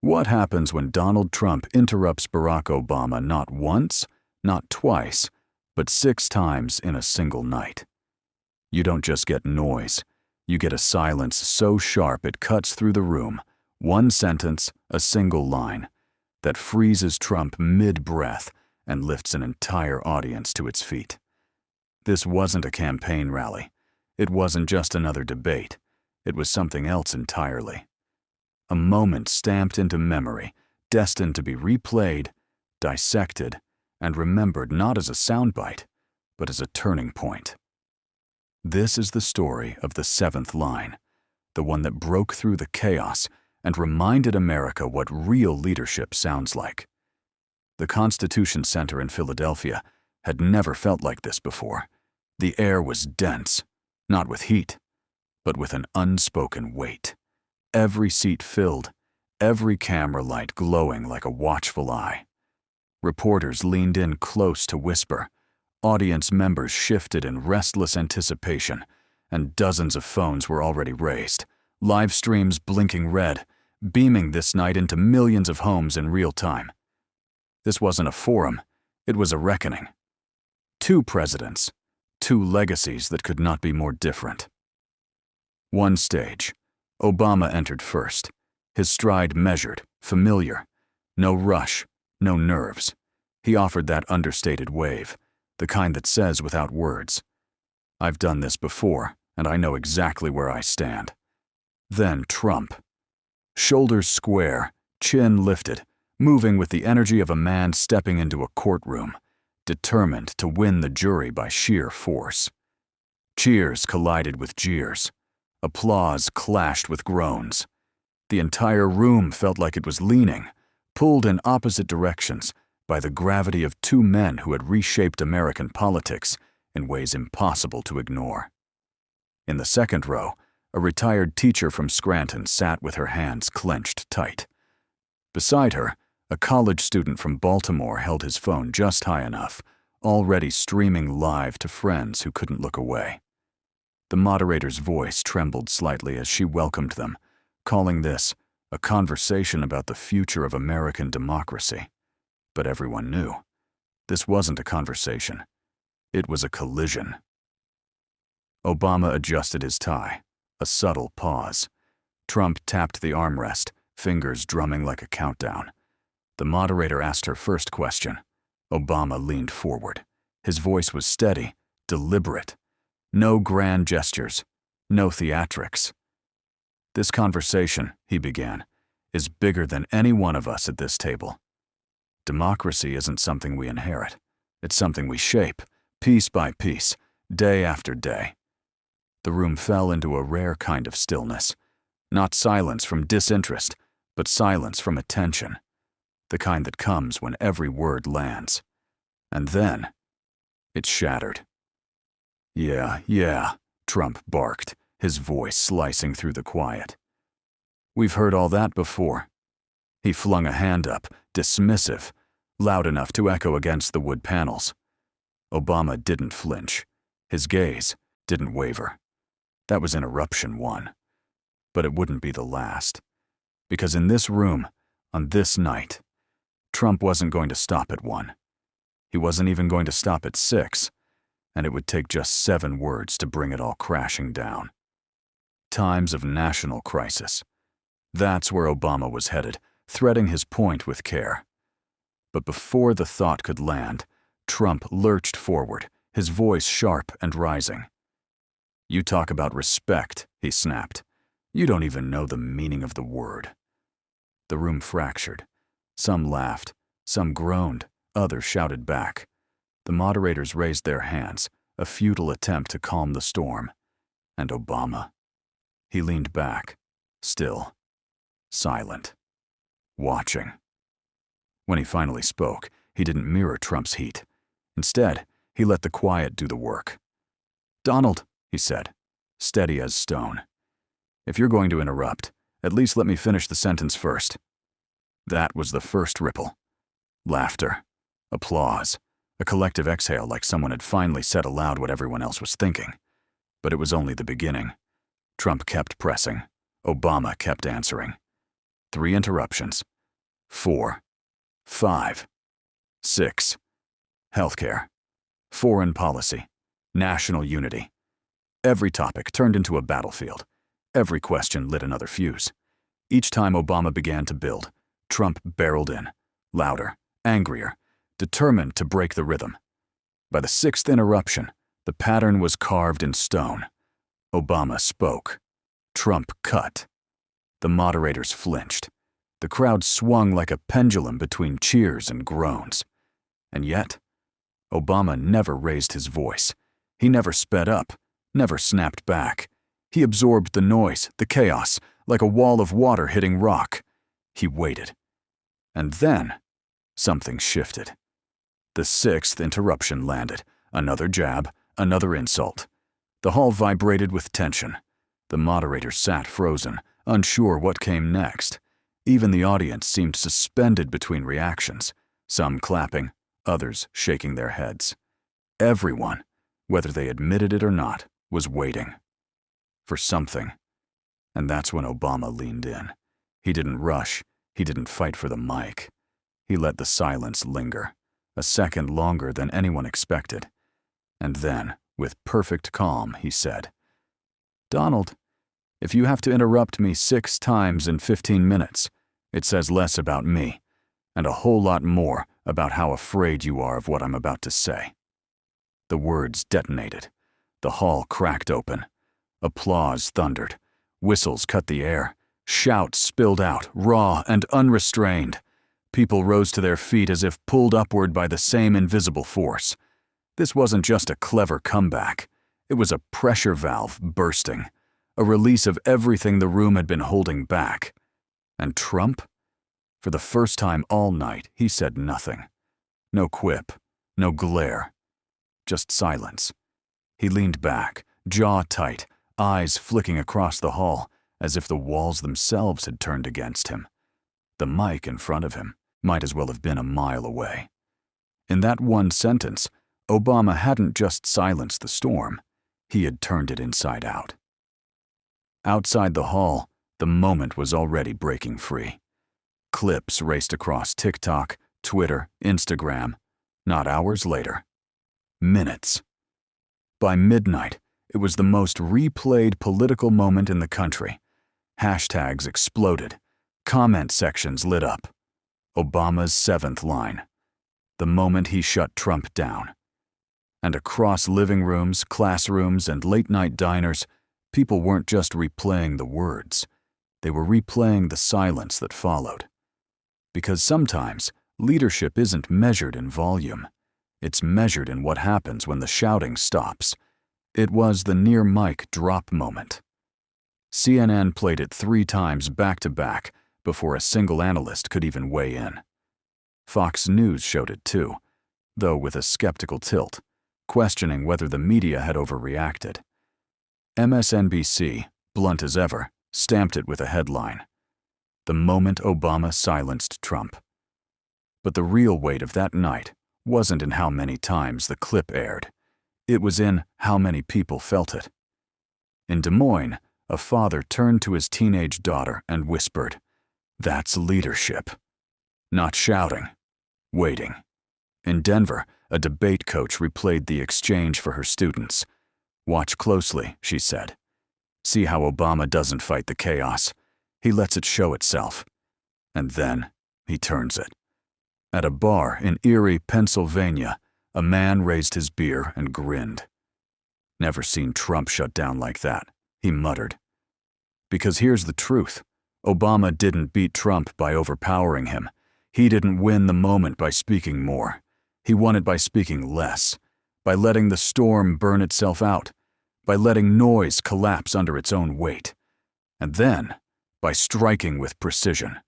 What happens when Donald Trump interrupts Barack Obama not once, not twice, but 6 times in a single night? You don't just get noise. You get a silence so sharp it cuts through the room, one sentence, a single line, that freezes Trump mid-breath and lifts an entire audience to its feet. This wasn't a campaign rally. It wasn't just another debate. It was something else entirely. A moment stamped into memory, destined to be replayed, dissected, and remembered not as a soundbite, but as a turning point. This is the story of the 7th line, the one that broke through the chaos and reminded America what real leadership sounds like. The Constitution Center in Philadelphia had never felt like this before. The air was dense, not with heat, but with an unspoken weight. Every seat filled, every camera light glowing like a watchful eye. Reporters leaned in close to whisper. Audience members shifted in restless anticipation, and dozens of phones were already raised, live streams blinking red, beaming this night into millions of homes in real time. This wasn't a forum, it was a reckoning. 2 presidents, 2 legacies that could not be more different. One stage. Obama entered first, his stride measured, familiar. No rush, no nerves. He offered that understated wave, the kind that says without words, "I've done this before, and I know exactly where I stand." Then Trump. Shoulders square, chin lifted, moving with the energy of a man stepping into a courtroom, determined to win the jury by sheer force. Cheers collided with jeers. Applause clashed with groans. The entire room felt like it was leaning, pulled in opposite directions by the gravity of 2 men who had reshaped American politics in ways impossible to ignore. In the second row, a retired teacher from Scranton sat with her hands clenched tight. Beside her, a college student from Baltimore held his phone just high enough, already streaming live to friends who couldn't look away. The moderator's voice trembled slightly as she welcomed them, calling this a conversation about the future of American democracy. But everyone knew. This wasn't a conversation. It was a collision. Obama adjusted his tie, a subtle pause. Trump tapped the armrest, fingers drumming like a countdown. The moderator asked her first question. Obama leaned forward. His voice was steady, deliberate. No grand gestures, no theatrics. "This conversation," he began, "is bigger than any one of us at this table. Democracy isn't something we inherit. It's something we shape, piece by piece, day after day." The room fell into a rare kind of stillness. Not silence from disinterest, but silence from attention. The kind that comes when every word lands. And then, it shattered. Yeah, Trump barked, his voice slicing through the quiet. "We've heard all that before." He flung a hand up, dismissive, loud enough to echo against the wood panels. Obama didn't flinch. His gaze didn't waver. That was interruption 1. But it wouldn't be the last. Because in this room, on this night, Trump wasn't going to stop at 1. He wasn't even going to stop at 6. And it would take just 7 words to bring it all crashing down. Times of national crisis. That's where Obama was headed, threading his point with care. But before the thought could land, Trump lurched forward, his voice sharp and rising. "You talk about respect," he snapped. "You don't even know the meaning of the word." The room fractured. Some laughed, some groaned, others shouted back. The moderators raised their hands, a futile attempt to calm the storm. And Obama? He leaned back, still, silent, watching. When he finally spoke, he didn't mirror Trump's heat. Instead, he let the quiet do the work. "Donald," he said, steady as stone, "if you're going to interrupt, at least let me finish the sentence first." That was the first ripple. Laughter, applause, a collective exhale like someone had finally said aloud what everyone else was thinking. But it was only the beginning. Trump kept pressing. Obama kept answering. 3 interruptions, 4, 5, 6. Healthcare, foreign policy, national unity. Every topic turned into a battlefield. Every question lit another fuse. Each time Obama began to build, Trump barreled in, louder, angrier, determined to break the rhythm. By the sixth interruption, the pattern was carved in stone. Obama spoke. Trump cut. The moderators flinched. The crowd swung like a pendulum between cheers and groans. And yet, Obama never raised his voice. He never sped up, never snapped back. He absorbed the noise, the chaos, like a wall of water hitting rock. He waited. And then, something shifted. The sixth interruption landed. Another jab, another insult. The hall vibrated with tension. The moderator sat frozen, unsure what came next. Even the audience seemed suspended between reactions, some clapping, others shaking their heads. Everyone, whether they admitted it or not, was waiting for something. And that's when Obama leaned in. He didn't rush. He didn't fight for the mic. He let the silence linger, a second longer than anyone expected. And then, with perfect calm, he said, "Donald, if you have to interrupt me 6 times in 15 minutes, it says less about me, and a whole lot more about how afraid you are of what I'm about to say." The words detonated. The hall cracked open. Applause thundered. Whistles cut the air. Shouts spilled out, raw and unrestrained. People rose to their feet as if pulled upward by the same invisible force. This wasn't just a clever comeback. It was a pressure valve bursting, a release of everything the room had been holding back. And Trump? For the first time all night, he said nothing. No quip, no glare, just silence. He leaned back, jaw tight, eyes flicking across the hall, as if the walls themselves had turned against him. The mic in front of him might as well have been a mile away. In that one sentence, Obama hadn't just silenced the storm, he had turned it inside out. Outside the hall, the moment was already breaking free. Clips raced across TikTok, Twitter, Instagram. Not hours later. Minutes. By midnight, it was the most replayed political moment in the country. Hashtags exploded. Comment sections lit up. Obama's 7th line. The moment he shut Trump down. And across living rooms, classrooms, and late-night diners, people weren't just replaying the words. They were replaying the silence that followed. Because sometimes, leadership isn't measured in volume. It's measured in what happens when the shouting stops. It was the near-mic drop moment. CNN played it 3 times back-to-back before a single analyst could even weigh in. Fox News showed it too, though with a skeptical tilt, questioning whether the media had overreacted. MSNBC, blunt as ever, stamped it with a headline: "The moment Obama silenced Trump." But the real weight of that night wasn't in how many times the clip aired. It was in how many people felt it. In Des Moines, a father turned to his teenage daughter and whispered, "That's leadership." Not shouting, waiting. In Denver, a debate coach replayed the exchange for her students. "Watch closely," she said. "See how Obama doesn't fight the chaos. He lets it show itself. And then he turns it." At a bar in Erie, Pennsylvania, a man raised his beer and grinned. "Never seen Trump shut down like that," he muttered. Because here's the truth. Obama didn't beat Trump by overpowering him. He didn't win the moment by speaking more. He won it by speaking less, by letting the storm burn itself out, by letting noise collapse under its own weight, and then by striking with precision.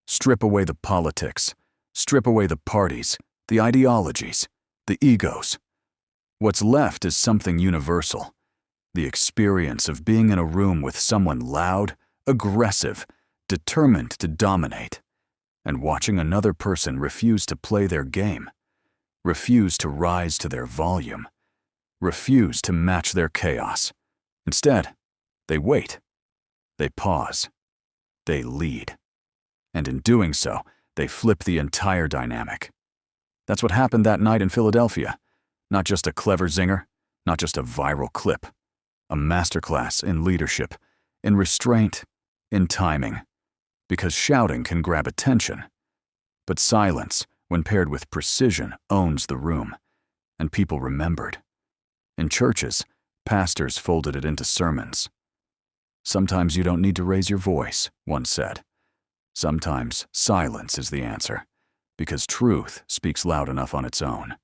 Strip away the politics, strip away the parties, the ideologies, the egos. What's left is something universal. The experience of being in a room with someone loud, aggressive, determined to dominate, and watching another person refuse to play their game, refuse to rise to their volume, refuse to match their chaos. Instead, they wait, they pause, they lead. And in doing so, They flip the entire dynamic. That's what happened that night in Philadelphia. Not just a clever zinger, not just a viral clip. A masterclass in leadership, in restraint, in timing. Because shouting can grab attention. But silence, when paired with precision, owns the room. And people remembered. In churches, pastors folded it into sermons. Sometimes you don't need to raise your voice, one said. Sometimes silence is the answer, because truth speaks loud enough on its own.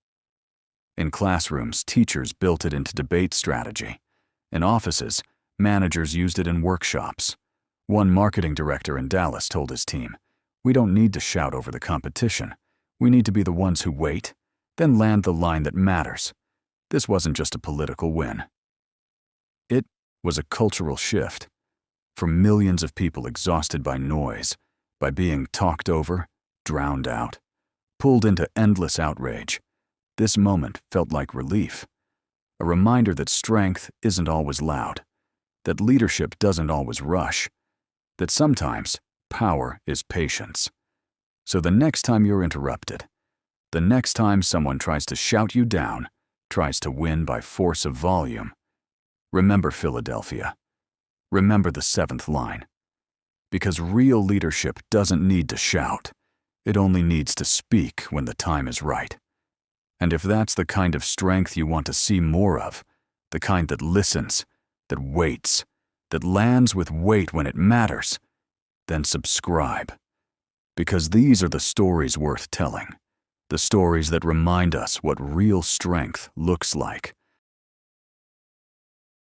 In classrooms, teachers built it into debate strategy. In offices, managers used it in workshops. One marketing director in Dallas told his team, "We don't need to shout over the competition. We need to be the ones who wait, then land the line that matters." This wasn't just a political win. It was a cultural shift. For millions of people exhausted by noise, by being talked over, drowned out, pulled into endless outrage, this moment felt like relief. A reminder that strength isn't always loud, that leadership doesn't always rush, that sometimes power is patience. So the next time you're interrupted, the next time someone tries to shout you down, tries to win by force of volume, remember Philadelphia. Remember the seventh line. Because real leadership doesn't need to shout. It only needs to speak when the time is right. And if that's the kind of strength you want to see more of, the kind that listens, that waits, that lands with weight when it matters, then subscribe. Because these are the stories worth telling. The stories that remind us what real strength looks like.